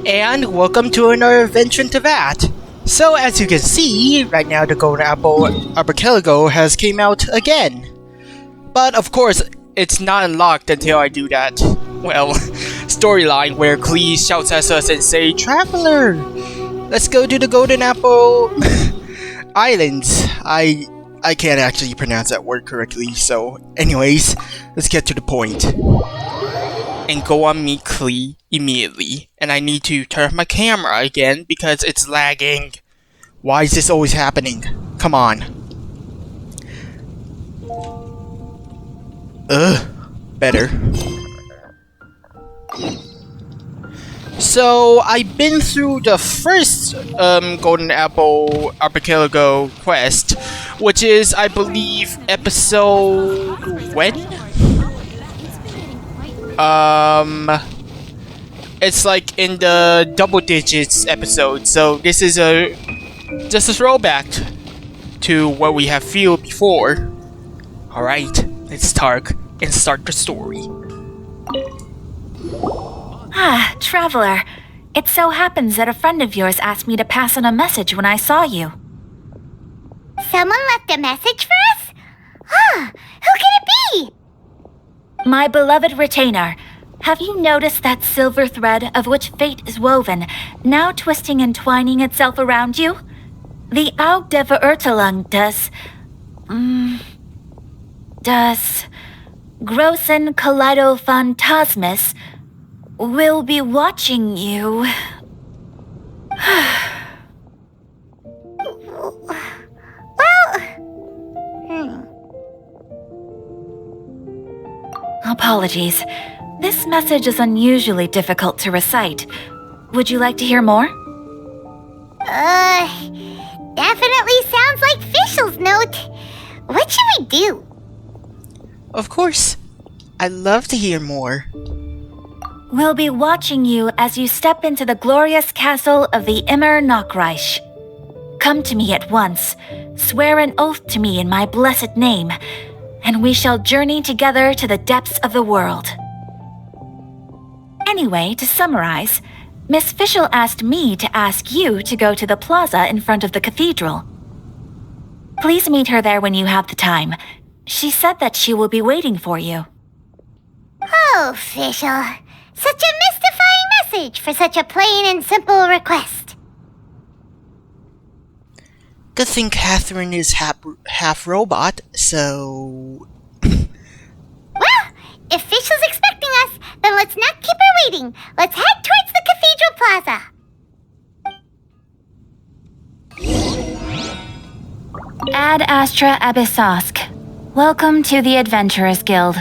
and welcome to another adventure into that. So as you can see, right now the Golden Apple Archipelago has came out again. But of course, it's not unlocked until I do that, well, storyline where Clee shouts at us and say, "Traveler, let's go to the Golden Apple Islands." I can't actually pronounce that word correctly, so anyways, let's get to the point. And go on meet Clee immediately. And I need to turn off my camera again because it's lagging. Why is this always happening? Come on. Better. So, I've been through the first Golden Apple Archipelago quest, which is, I believe, episode... when? It's like in the double digits episode, so this is just a throwback to what we have feel before. Alright, let's start the story. Ah, Traveler. It so happens that a friend of yours asked me to pass on a message when I saw you. Someone left a message for us? Huh, who could it be? My beloved retainer. Have you noticed that silver thread of which fate is woven, now twisting and twining itself around you? The Aug der Verurteilung does Großen Kaleidophantasmus will be watching you. Apologies. This message is unusually difficult to recite. Would you like to hear more? Definitely sounds like Fischl's note. What should we do? Of course. I'd love to hear more. We'll be watching you as you step into the glorious castle of the Immer Knockreich. Come to me at once, swear an oath to me in my blessed name, and we shall journey together to the depths of the world. Anyway, to summarize, Miss Fischl asked me to ask you to go to the plaza in front of the cathedral. Please meet her there when you have the time. She said that she will be waiting for you. Oh, Fischl. Such a mystifying message for such a plain and simple request. Good thing Catherine is half robot, so... Well, if Fischl's expecting us, then let's not keep her waiting. Let's head towards the Cathedral Plaza. Ad Astra Abyssosk. Welcome to the Adventurers Guild.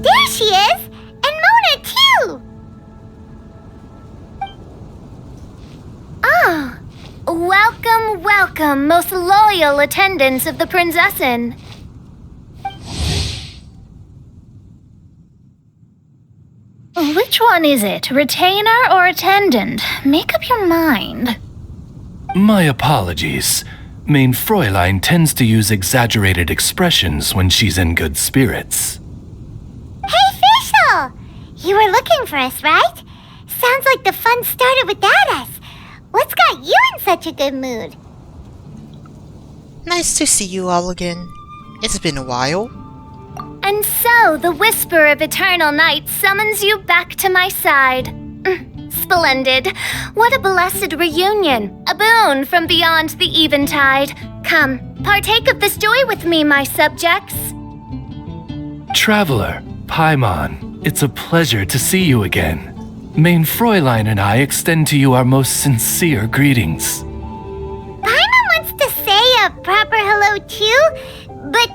There she is! And Mona, too! Oh, welcome, welcome, most loyal attendants of the Prinzessin. Which one is it, retainer or attendant? Make up your mind. My apologies. Mein Fräulein tends to use exaggerated expressions when she's in good spirits. Hey, Fischl! You were looking for us, right? Sounds like the fun started without us. What's got you in such a good mood? Nice to see you all again. It's been a while. And so, the whisper of eternal night summons you back to my side. Splendid. What a blessed reunion. A boon from beyond the eventide. Come, partake of this joy with me, my subjects. Traveler, Paimon, it's a pleasure to see you again. Mein Fräulein and I extend to you our most sincere greetings. Paimon wants to say a proper hello too, but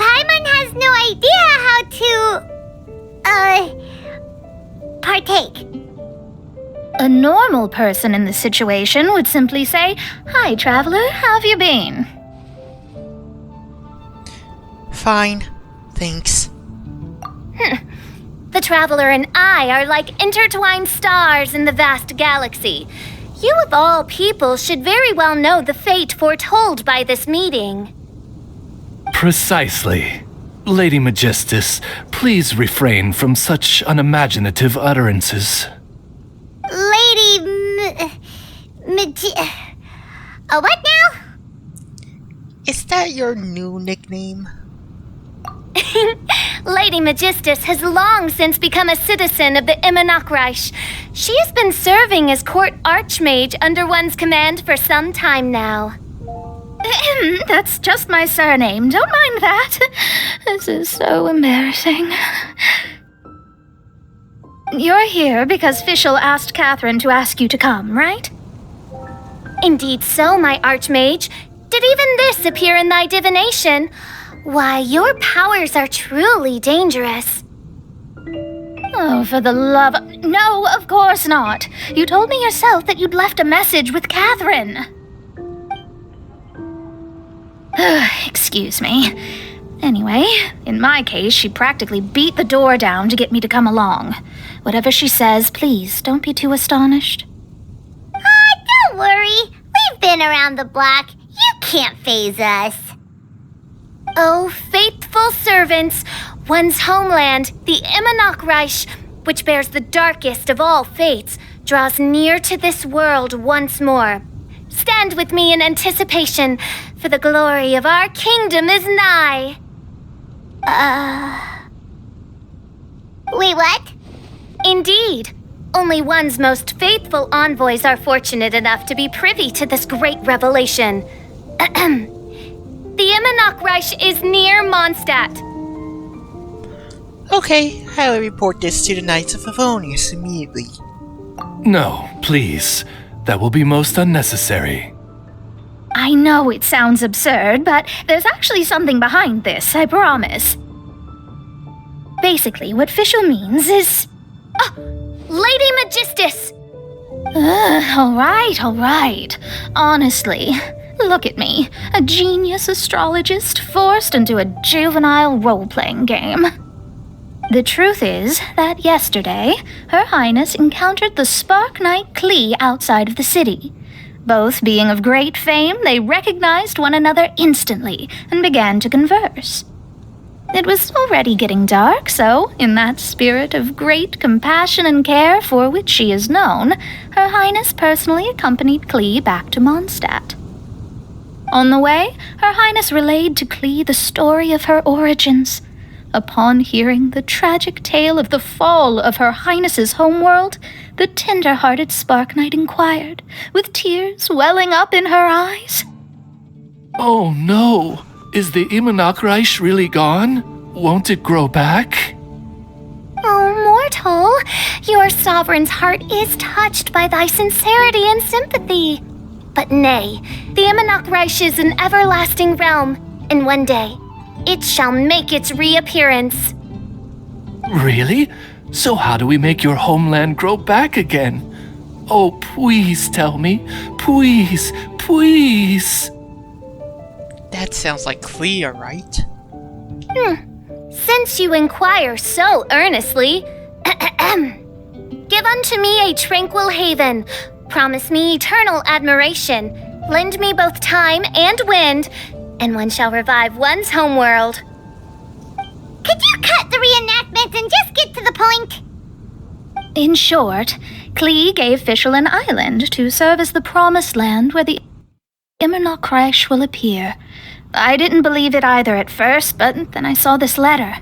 Paimon has no idea how to, partake. A normal person in this situation would simply say, "Hi, traveler, how have you been?" Fine, thanks. The traveler and I are like intertwined stars in the vast galaxy. You of all people should very well know the fate foretold by this meeting. Precisely. Lady Magistus, please refrain from such unimaginative utterances. What now? Is that your new nickname? Lady Magistus has long since become a citizen of the Immernachtreich. She has been serving as court archmage under one's command for some time now. That's just my surname. Don't mind that. This is so embarrassing. You're here because Fischl asked Catherine to ask you to come, right? Indeed so, my archmage. Did even this appear in thy divination? Why, your powers are truly dangerous. Oh, for the love of... No, of course not. You told me yourself that you'd left a message with Catherine. Excuse me. Anyway, in my case, she practically beat the door down to get me to come along. Whatever she says, please, don't be too astonished. Don't worry. We've been around the block. You can't faze us. Oh, faithful servants, one's homeland, the Immernachtreich, which bears the darkest of all fates, draws near to this world once more. Stand with me in anticipation, for the glory of our kingdom is nigh. Wait, what? Indeed. Only one's most faithful envoys are fortunate enough to be privy to this great revelation. The Immernachtreich is near Mondstadt. Okay, I'll report this to the Knights of Favonius immediately. No, please. That will be most unnecessary. I know it sounds absurd, but there's actually something behind this, I promise. Basically, what Fischl means is... Lady Magistus! All right. Honestly, look at me, a genius astrologist forced into a juvenile role-playing game. The truth is that yesterday, Her Highness encountered the Spark Knight Klee outside of the city. Both being of great fame, they recognized one another instantly and began to converse. It was already getting dark, so, in that spirit of great compassion and care for which she is known, Her Highness personally accompanied Klee back to Mondstadt. On the way, Her Highness relayed to Klee the story of her origins. Upon hearing the tragic tale of the fall of Her Highness's homeworld, the tender-hearted Spark Knight inquired, with tears welling up in her eyes. Oh no! Is the Immernachtreich really gone? Won't it grow back? Oh, mortal, your sovereign's heart is touched by thy sincerity and sympathy. But nay, the Immernachtreich is an everlasting realm, and one day, it shall make its reappearance. Really? So how do we make your homeland grow back again? Oh, please tell me. Please, please. That sounds like Clea, right? Since you inquire so earnestly, give unto me a tranquil haven. Promise me eternal admiration. Lend me both time and wind, and one shall revive one's homeworld. Could you cut the reenactment and just get to the point? In short, Klee gave Fischl an island to serve as the promised land where the Immernachtreich will appear. I didn't believe it either at first, but then I saw this letter.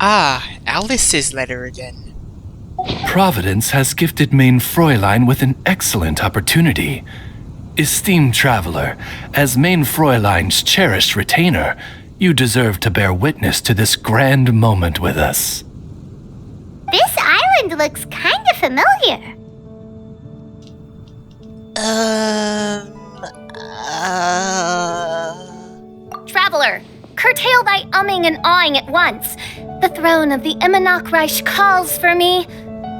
Alice's letter again. Providence has gifted Main Fräulein with an excellent opportunity. Esteemed traveler, as Main Fräulein's cherished retainer, you deserve to bear witness to this grand moment with us. This island looks kind of familiar. Traveler, curtail thy umming and awing at once. The throne of the Imanakreich calls for me.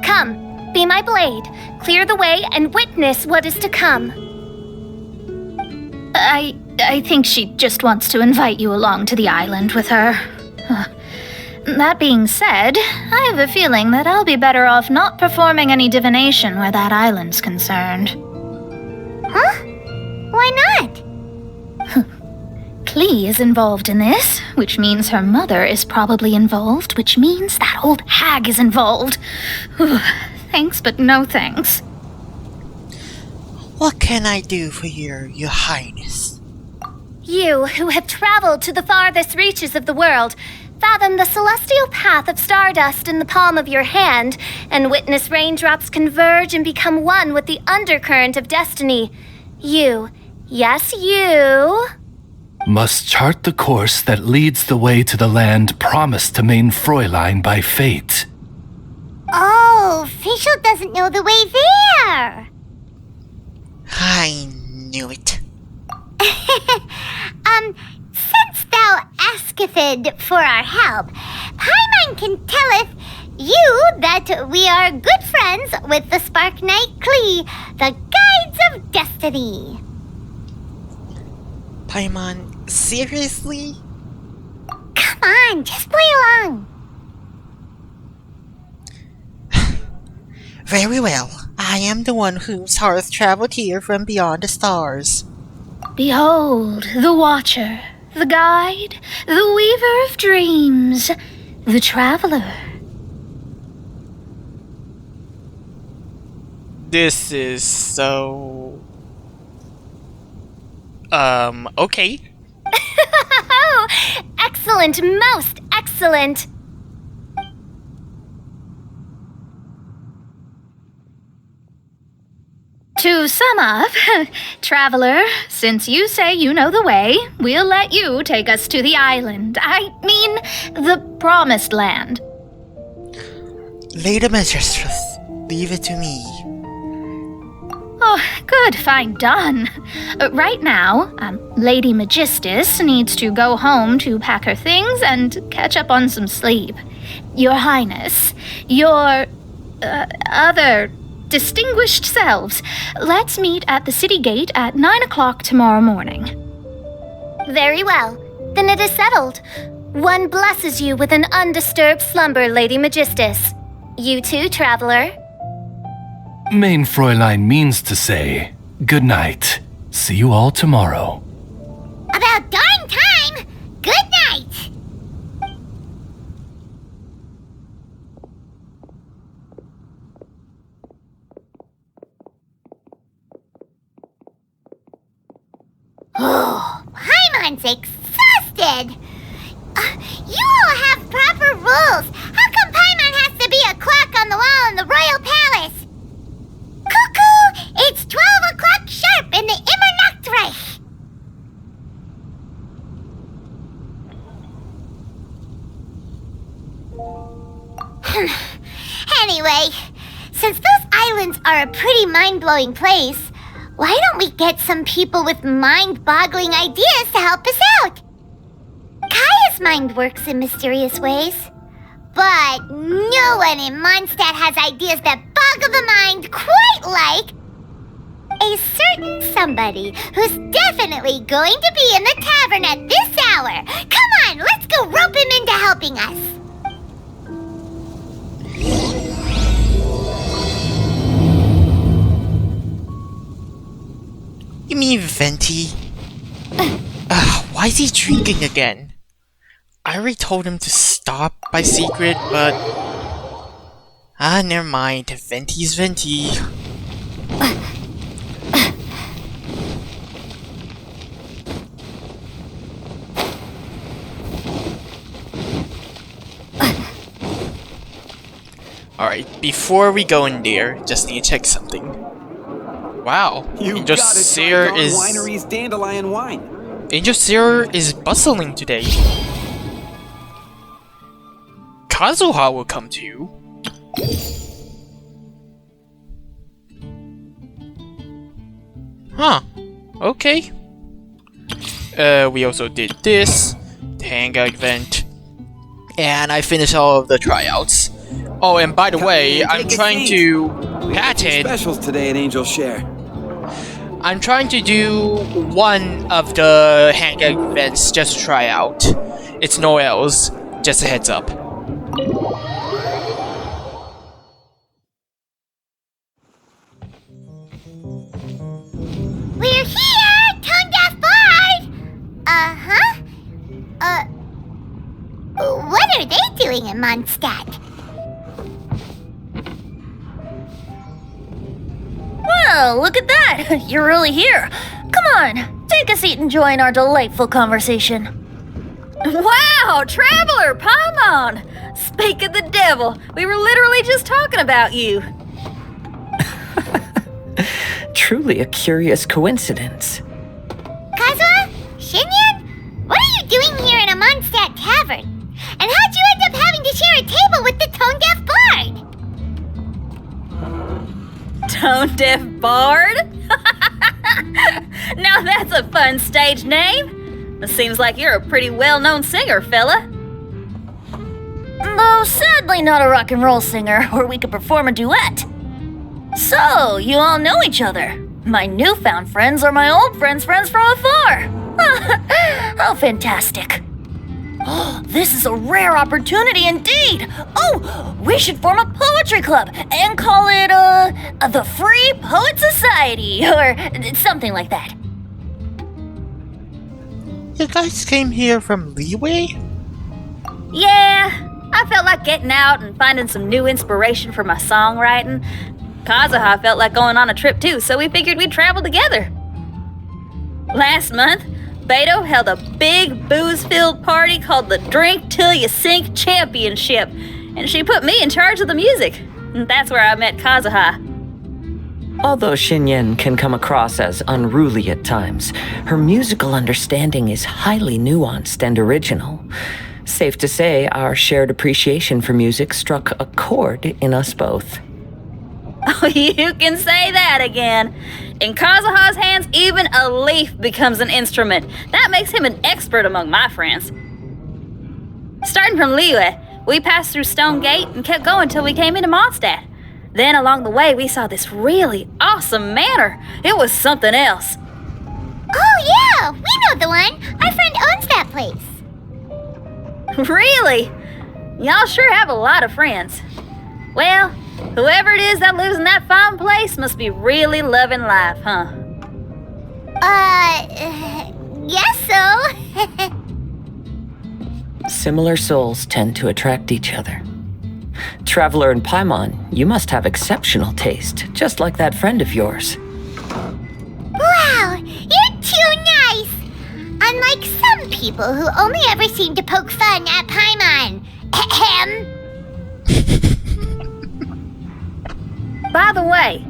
Come, be my blade, clear the way, and witness what is to come. I think she just wants to invite you along to the island with her. That being said, I have a feeling that I'll be better off not performing any divination where that island's concerned. Huh? Why not? Klee is involved in this, which means her mother is probably involved, which means that old hag is involved. Thanks, but no thanks. What can I do for you, Your Highness? You, who have traveled to the farthest reaches of the world, fathom the celestial path of stardust in the palm of your hand, and witness raindrops converge and become one with the undercurrent of destiny. You, yes, you... must chart the course that leads the way to the land promised to main Fräulein by fate. Oh, Facial doesn't know the way there! I knew it. Since thou asketh for our help, Paimon can telleth you that we are good friends with the Spark Knight Klee, the Guides of Destiny. Paimon, seriously? Come on, just play along. Very well. I am the one whose hearth traveled here from beyond the stars. Behold, the Watcher, the Guide, the Weaver of Dreams, the Traveler. This is so... okay. Excellent, most excellent. To sum up, Traveler, since you say you know the way, we'll let you take us to the island. I mean, the Promised Land. Lady Mistress, leave it to me. Oh, good, fine, done. Right now, Lady Magistus needs to go home to pack her things and catch up on some sleep. Your Highness, your other distinguished selves, let's meet at the city gate at 9 o'clock tomorrow morning. Very well. Then it is settled. One blesses you with an undisturbed slumber, Lady Magistus. You too, Traveler. Main Fräulein means to say, good night. See you all tomorrow. About darn time! Good night! Oh, Paimon's exhausted! You all have proper rules! How come Paimon has to be a clock on the wall in the royal palace? Cuckoo! It's 12 o'clock sharp in the Immernachtreich! Anyway, since those islands are a pretty mind-blowing place, why don't we get some people with mind-boggling ideas to help us out? Kaya's mind works in mysterious ways. But no one in Mondstadt has ideas that boggle the mind quite like a certain somebody who's definitely going to be in the tavern at this hour. Come on, let's go rope him into helping us. You mean Venti? Why is he drinking again? I already told him to stop by secret, but... never mind. Venti's Venti. Alright, before we go in there, just need to check something. Wow, Angel Seer is... Winery's Dandelion Wine. Angel Seer is bustling today. Kazuha will come too. Huh. Okay. We also did this, the hangout event, and I finished all of the tryouts. Oh, and by the way, I'm trying to patent. Specials today at Angel Share. I'm trying to do one of the hangout events just to try out. It's Noel's, just a heads up. We're here! Tone Deaf Bard! Uh-huh. What are they doing in Mondstadt? Well, look at that! You're really here. Come on, take a seat and join our delightful conversation. Wow, Traveler, Paimon! Speak of the devil, we were literally just talking about you. Truly a curious coincidence. Kazuha? Shinyan? What are you doing here in a Mondstadt tavern? And how'd you end up having to share a table with the Tone Deaf Bard? Tone Deaf Bard? Now that's a fun stage name. It seems like you're a pretty well-known singer, fella. Though sadly not a rock and roll singer, or we could perform a duet. So, you all know each other. My newfound friends are my old friends' friends from afar. How fantastic. This is a rare opportunity indeed. Oh, we should form a poetry club and call it, the Free Poet Society, or something like that. You guys came here from Leeway? Yeah, I felt like getting out and finding some new inspiration for my songwriting. Kazuha felt like going on a trip too, so we figured we'd travel together. Last month, Beto held a big booze-filled party called the Drink Till You Sink Championship, and she put me in charge of the music. And that's where I met Kazuha. Although Shinyan can come across as unruly at times, her musical understanding is highly nuanced and original. Safe to say, our shared appreciation for music struck a chord in us both. Oh, you can say that again. In Kazuha's hands, even a leaf becomes an instrument. That makes him an expert among my friends. Starting from Liyue, we passed through Stone Gate and kept going till we came into Mondstadt. Then along the way, we saw this really awesome manor. It was something else. Oh yeah, we know the one. Our friend owns that place. Really? Y'all sure have a lot of friends. Well, whoever it is that lives in that fine place must be really loving life, huh? Guess so. Similar souls tend to attract each other. Traveler and Paimon, you must have exceptional taste, just like that friend of yours. Wow, you're too nice. Unlike some people who only ever seem to poke fun at Paimon. Ahem. By the way,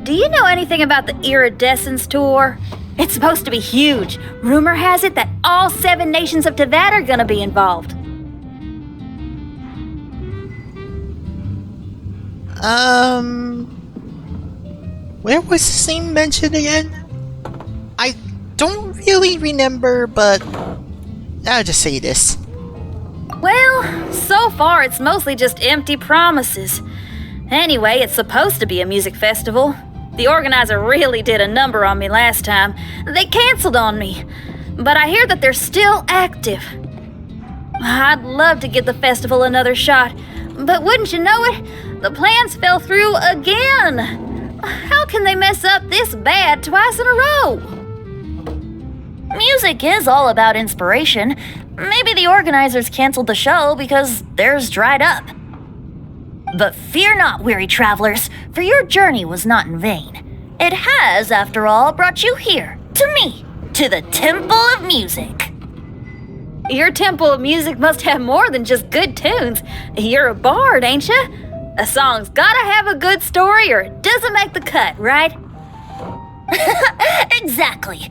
do you know anything about the Iridescence tour? It's supposed to be huge. Rumor has it that all 7 nations of Teyvat are gonna be involved. Where was this name mentioned again? I don't really remember, but I'll just say this. Well, so far it's mostly just empty promises. Anyway, it's supposed to be a music festival. The organizer really did a number on me last time. They canceled on me. But I hear that they're still active. I'd love to give the festival another shot. But wouldn't you know it, the plans fell through again. How can they mess up this bad twice in a row? Music is all about inspiration. Maybe the organizers canceled the show because theirs dried up. But fear not, weary travelers, for your journey was not in vain. It has, after all, brought you here, to me, to the Temple of Music. Your Temple of Music must have more than just good tunes. You're a bard, ain't ya? A song's gotta have a good story or it doesn't make the cut, right? Exactly.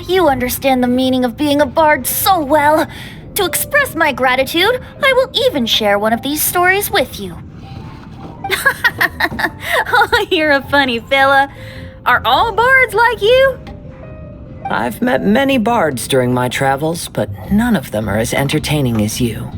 You understand the meaning of being a bard so well. To express my gratitude, I will even share one of these stories with you. Oh, you're a funny fella. Are all bards like you? I've met many bards during my travels, but none of them are as entertaining as you.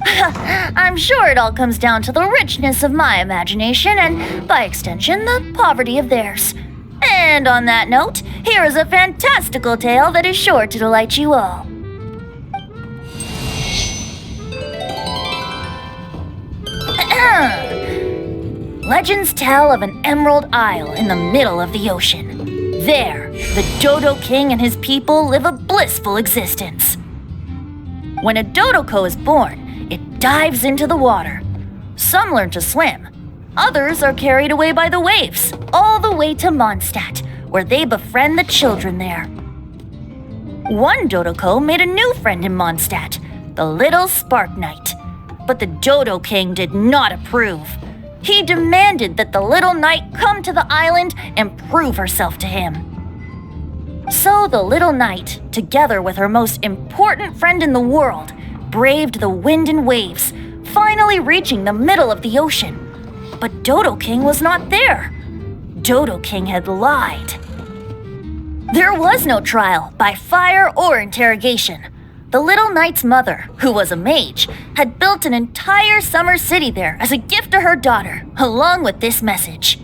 I'm sure it all comes down to the richness of my imagination and, by extension, the poverty of theirs. And on that note, here is a fantastical tale that is sure to delight you all. Legends tell of an emerald isle in the middle of the ocean. There, the Dodo King and his people live a blissful existence. When a Dodoco is born, it dives into the water. Some learn to swim. Others are carried away by the waves, all the way to Mondstadt, where they befriend the children there. One Dodoco made a new friend in Mondstadt, the little Spark Knight. But the Dodo King did not approve. He demanded that the little knight come to the island and prove herself to him. So the little knight, together with her most important friend in the world, braved the wind and waves, finally reaching the middle of the ocean. But Dodo King was not there. Dodo King had lied. There was no trial by fire or interrogation. The little knight's mother, who was a mage, had built an entire summer city there as a gift to her daughter, along with this message.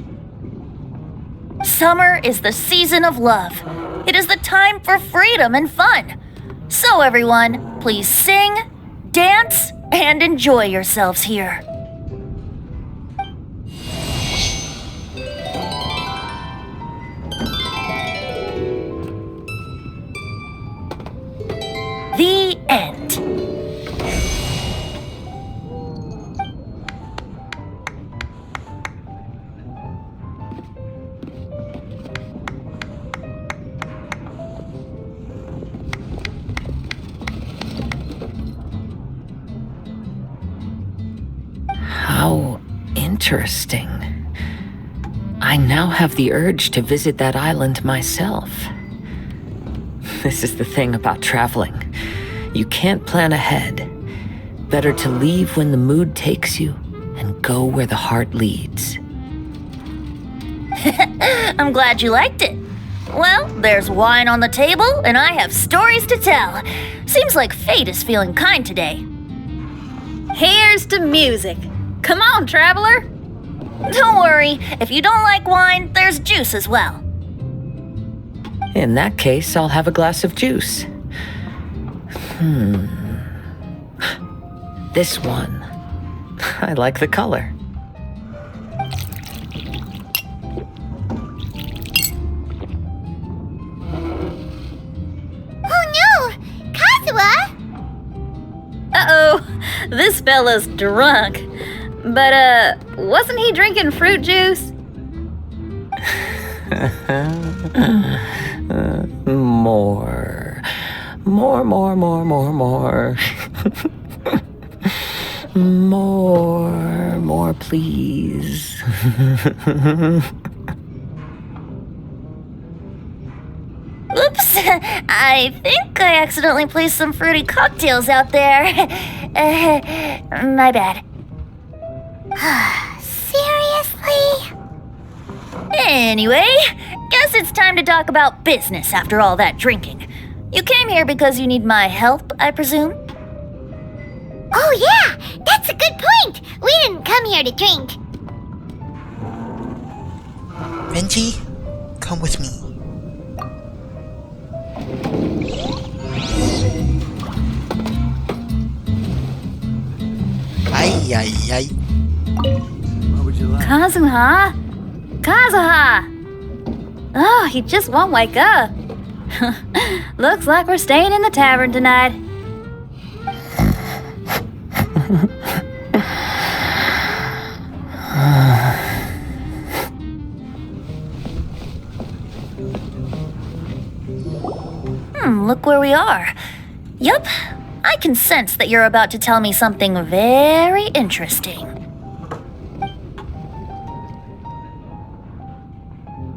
Summer is the season of love. It is the time for freedom and fun. So everyone, please sing, dance, and enjoy yourselves here. The end. How interesting. I now have the urge to visit that island myself. This is the thing about traveling. You can't plan ahead. Better to leave when the mood takes you and go where the heart leads. I'm glad you liked it. Well, there's wine on the table, and I have stories to tell. Seems like fate is feeling kind today. Here's to music. Come on, traveler. Don't worry, if you don't like wine, there's juice as well. In that case, I'll have a glass of juice. This one. I like the color. Oh no! Kazuha! Uh-oh, this fella's drunk. But, wasn't he drinking fruit juice? More. More, please. Oops, I think I accidentally placed some fruity cocktails out there. My bad. Seriously? Anyway, guess it's time to talk about business after all that drinking. You came here because you need my help, I presume? Oh yeah, that's a good point. We didn't come here to drink. Renji, come with me. Ay. What would you like? Kazuha? Kazuha! Oh, he just won't wake up. Looks like we're staying in the tavern tonight. Look where we are. Yup, I can sense that you're about to tell me something very interesting.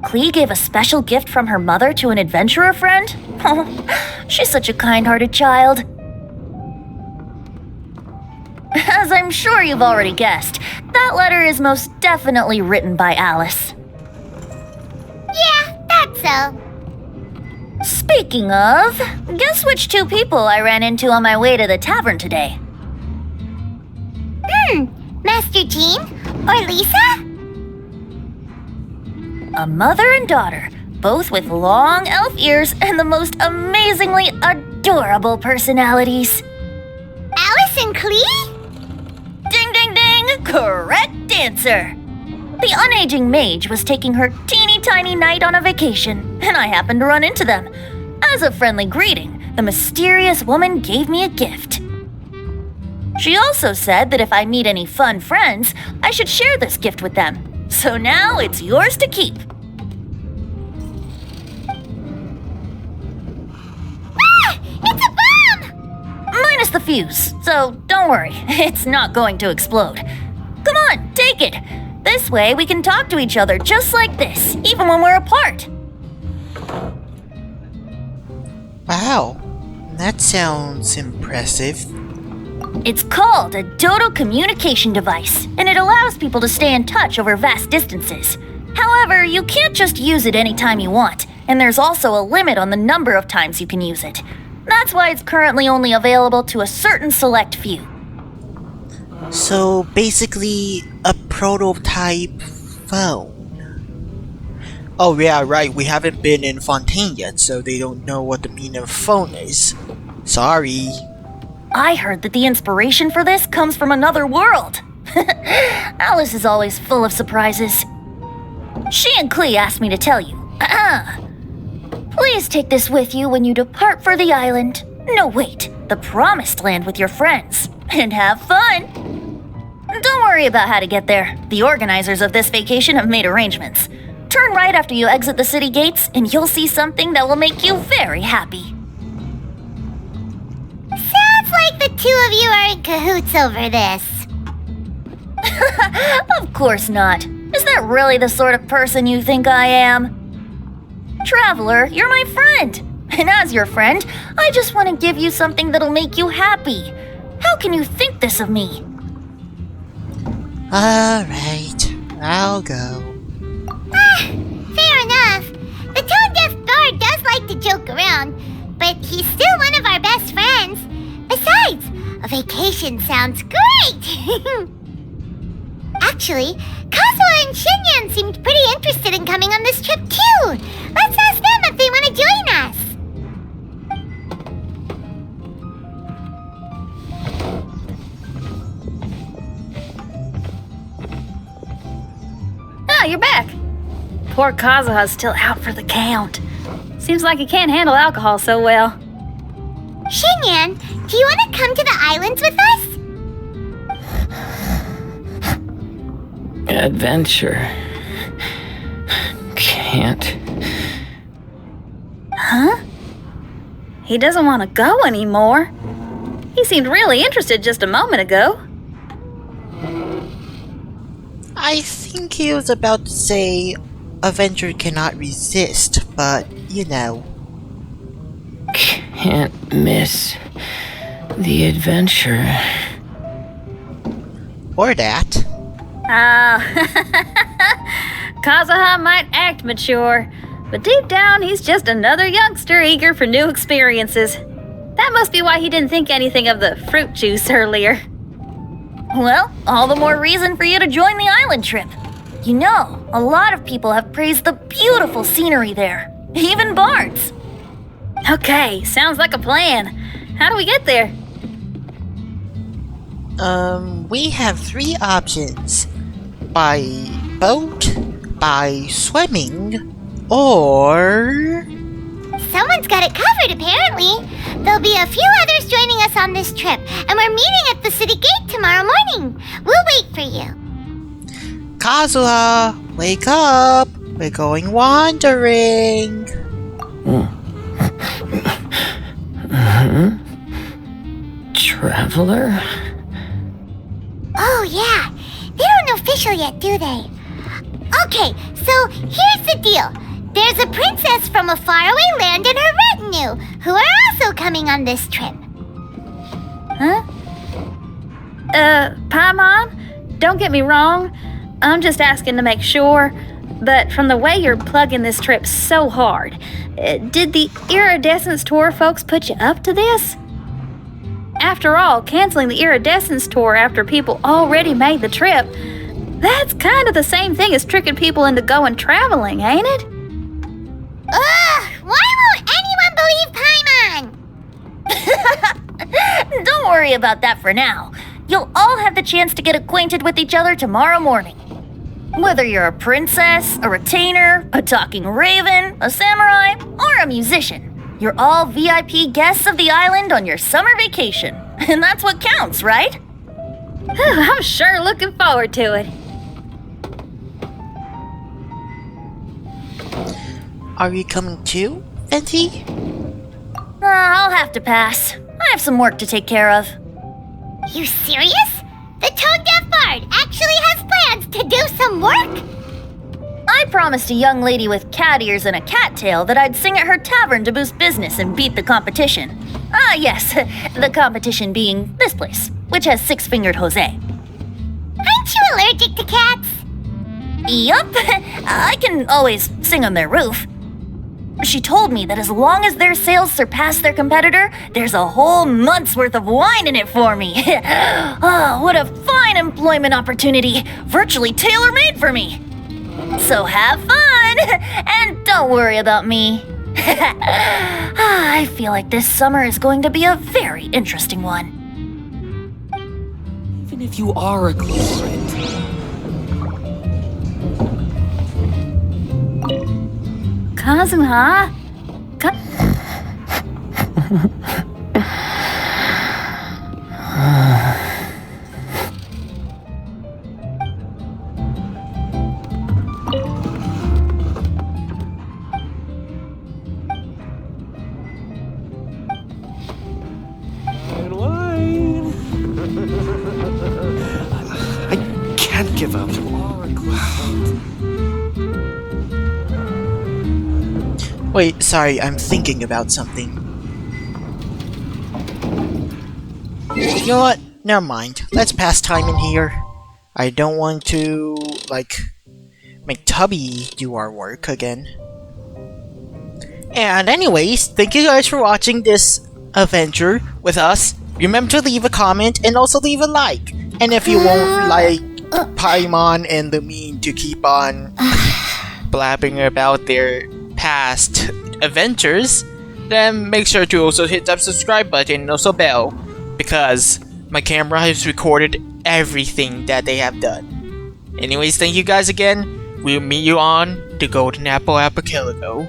Klee gave a special gift from her mother to an adventurer friend? Oh, she's such a kind-hearted child. As I'm sure you've already guessed, that letter is most definitely written by Alice. so. Speaking of, guess which two people I ran into on my way to the tavern today? Master Jean? Or Lisa? A mother and daughter, both with long elf ears and the most amazingly adorable personalities. Alice and Klee? Ding, ding, ding! Correct answer! The unaging mage was taking her teeny tiny knight on a vacation, and I happened to run into them. As a friendly greeting, the mysterious woman gave me a gift. She also said that if I meet any fun friends, I should share this gift with them. So now it's yours to keep. Ah! It's a bomb! Minus the fuse, so don't worry, it's not going to explode. Come on, take it. This way we can talk to each other just like this, even when we're apart. Wow, that sounds impressive. It's called a Dodo communication device, and it allows people to stay in touch over vast distances. However, you can't just use it anytime you want, and there's also a limit on the number of times you can use it. That's why it's currently only available to a certain select few. So basically, a prototype phone. Oh yeah, right, we haven't been in Fontaine yet, so they don't know what the meaning of phone is. Sorry. I heard that the inspiration for this comes from another world. Alice is always full of surprises. She and Klee asked me to tell you. Please take this with you when you depart for the island. No, wait, the Promised Land with your friends. And have fun. Don't worry about how to get there. The organizers of this vacation have made arrangements. Turn right after you exit the city gates, and you'll see something that will make you very happy. Sounds like the two of you are in cahoots over this. Of course not. Is that really the sort of person you think I am? Traveler, you're my friend. And as your friend, I just want to give you something that'll make you happy. How can you think this of me? Alright, I'll go. Fair enough. The tone-deaf bard does like to joke around, but he's still one of our best friends. Besides, a vacation sounds great! Actually, Kazuha and Shinyan seemed pretty interested in coming on this trip too. Let's ask them if they want to join us. Ah, you're back. Poor Kazuha's still out for the count. Seems like he can't handle alcohol so well. Shinyan, do you want to come to the islands with us? Adventure. Can't. Huh? He doesn't want to go anymore. He seemed really interested just a moment ago. I think he was about to say, Avenger cannot resist, but, you know. Can't miss the adventure. Or that. Kazuha might act mature, but deep down he's just another youngster eager for new experiences. That must be why he didn't think anything of the fruit juice earlier. Well, all the more reason for you to join the island trip. You know, a lot of people have praised the beautiful scenery there. Even bards. Okay, sounds like a plan. How do we get there? We have 3 options. By boat, by swimming, or... Someone's got it covered, apparently. There'll be a few others joining us on this trip, and we're meeting at the city gate tomorrow morning. We'll wait for you. Kazuha, wake up! We're going wandering! Traveler? Oh, yeah. They don't know official yet, do they? Okay, so here's the deal. There's a princess from a faraway land and her retinue, who are also coming on this trip. Huh? Paimon, don't get me wrong. I'm just asking to make sure. but from the way you're plugging this trip so hard, did the Iridescence Tour folks put you up to this? After all, canceling the Iridescence Tour after people already made the trip, that's kind of the same thing as tricking people into going traveling, ain't it? Ugh! Why won't anyone believe Paimon? Don't worry about that for now. You'll all have the chance to get acquainted with each other tomorrow morning. Whether you're a princess, a retainer, a talking raven, a samurai, or a musician, you're all VIP guests of the island on your summer vacation. And that's what counts, right? I'm sure looking forward to it. Are you coming too, Venti? I'll have to pass. I have some work to take care of. You serious? The tone-deaf bard actually has plans to do some work? I promised a young lady with cat ears and a cat tail that I'd sing at her tavern to boost business and beat the competition. Ah, yes, the competition being this place, which has six-fingered Jose. Aren't you allergic to cats? Yup, I can always sing on their roof. She told me that as long as their sales surpass their competitor, there's a whole month's worth of wine in it for me. Oh, what a fine employment opportunity, virtually tailor-made for me. So have fun, and don't worry about me. I feel like this summer is going to be a very interesting one. Even if you are a close friend. Kazuha? Wine. I can't give up. You are a close friend. Wait, sorry, I'm thinking about something. You know what? Never mind. Let's pass time in here. I don't want to, like, make Tubby do our work again. And anyways, thank you guys for watching this adventure with us. Remember to leave a comment and also leave a like. And if you won't like Paimon and the meme to keep on blabbing about their past adventures, then make sure to also hit that subscribe button and also bell, because my camera has recorded everything that they have done. Anyways, thank you guys again. We'll meet you on the Golden Apple Archipelago.